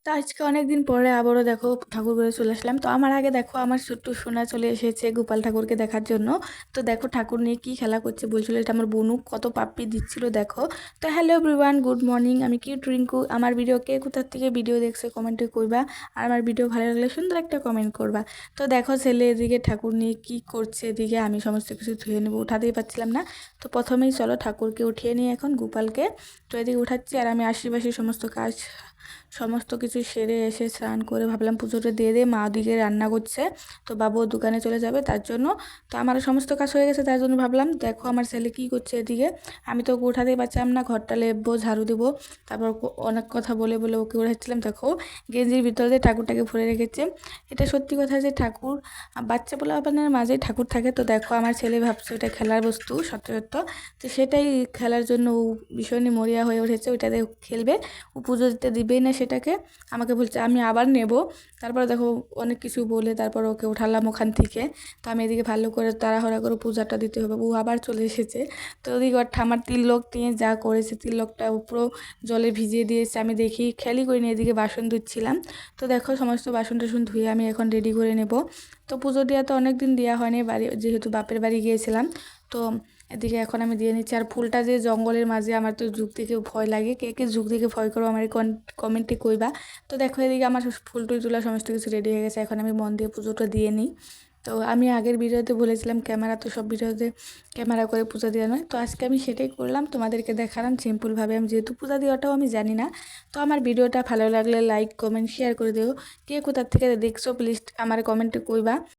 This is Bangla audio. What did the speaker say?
তো আজকে অনেকদিন পরে আবারও দেখো ঠাকুর ঘরে চলে আসলাম। তো আমার আগে দেখো আমার ছোট্ট সোনা চলে এসেছে গোপাল ঠাকুরকে দেখার জন্য। তো দেখো ঠাকুর নিয়ে কি খেলা করছে, বলছিল এটা আমার বনু কত পাপ্পি দিচ্ছিল দেখো। তো হ্যালো এভরিওয়ান, গুড মর্নিং, আমি কিউট রিঙ্কু। আমার ভিডিও কে কোথার থেকে ভিডিও দেখছে কমেন্টে করবা, আর আমার ভিডিও ভালো লাগলে সুন্দর একটা কমেন্ট করবা। তো দেখো ছেলে এদিকে ঠাকুর নিয়ে কি করছে, এদিকে আমি সমস্ত কিছু ধুয়ে নেবো, উঠাতেই পারছিলাম না। তো প্রথমেই চলো ঠাকুরকে উঠিয়ে নিই এখন গোপালকে। তো এদিকে উঠাচ্ছি আর আমি আশিপাশি সমস্ত কিছু সেরে এসে স্নান করে ভাবলাম পুজোটা দিয়ে দিয়ে, মা ওদিকে রান্না করছে, তো বাবু দোকানে চলে যাবে তার জন্য। তো আমার সমস্ত কাজ হয়ে গেছে, তার জন্য ভাবলাম দেখো আমার ছেলে কী করছে এদিকে। আমি তো ওকে উঠাতেই পারছিলাম না, ঘরটা লেপবো, ঝাড়ু দেবো, তারপর অনেক কথা বলে বলে ওকে উঠাচ্ছিলাম। দেখো গেঞ্জির ভিতরে দিয়ে ঠাকুরটাকে ভরে রেখেছে। এটা সত্যি কথা যে ঠাকুর বাচ্চা বলে আপনার মাঝেই ঠাকুর থাকে। তো দেখো আমার ছেলে ভাবছে ওটা খেলার বস্তু সত্য সত্য, তো সেটাই খেলার জন্য ও ভীষণই মরিয়া হয়ে উঠেছে, ওইটাতে খেলবে। ও পুজো দিতে দিবেই না সেটাকে, আমাকে বলছে আমি আবার নেব। তারপর দেখো অনেক কিছু বলে তারপর ওকে উঠালাম ওখান থেকে। তো আমি এদিকে ভালো করে তাড়াহুড়া করে পূজাটা দিতে হবে, ও আবার চলে এসেছে। তো ওদিকে ওর ঠামার তিলক নিয়ে যা করেছে, তিলকটা উপরও জলে ভিজিয়ে দিয়েছে, আমি দেখি খেয়ালই করিনি, এদিকে বাসন ধুচ্ছিলাম। তো দেখো সমস্ত বাসন টাসন ধুয়ে আমি এখন রেডি করে নেব। তো পুজো দেওয়া তো অনেক দিন দেওয়া হয়নি, বাড়ি যেহেতু বাপের বাড়ি গিয়েছিলাম। তো এদিকে এখন আমি দিয়ে নিচ্ছি। আর ফুলটা যে জঙ্গলের মাঝে, আমার তো ঝুঁক থেকে ভয় লাগে, কে কে ঝুঁক থেকে ভয় করো আমার কমেন্টে কইবা। তো দেখো এদিকে আমার ফুল টুল তোলা সমস্ত কিছু রেডি হয়ে গেছে, এখন আমি মন দিয়ে পুজোটা দিয়ে নিই। তো আমি আগের ভিডিওতে বলেছিলাম ক্যামেরা, তো সব ভিডিওতে ক্যামেরা করে পূজা দেওয়া নয়, তো আজকে আমি সেটাই করলাম, তোমাদেরকে দেখালাম সিম্পলভাবে। আমি যেহেতু পূজা দেওয়াটাও আমি জানি না। তো আমার ভিডিওটা ভালো লাগলে লাইক কমেন্ট শেয়ার করে দিও। কে কোথার থেকে দেখছো প্লিজ আমার কমেন্টে কইবা।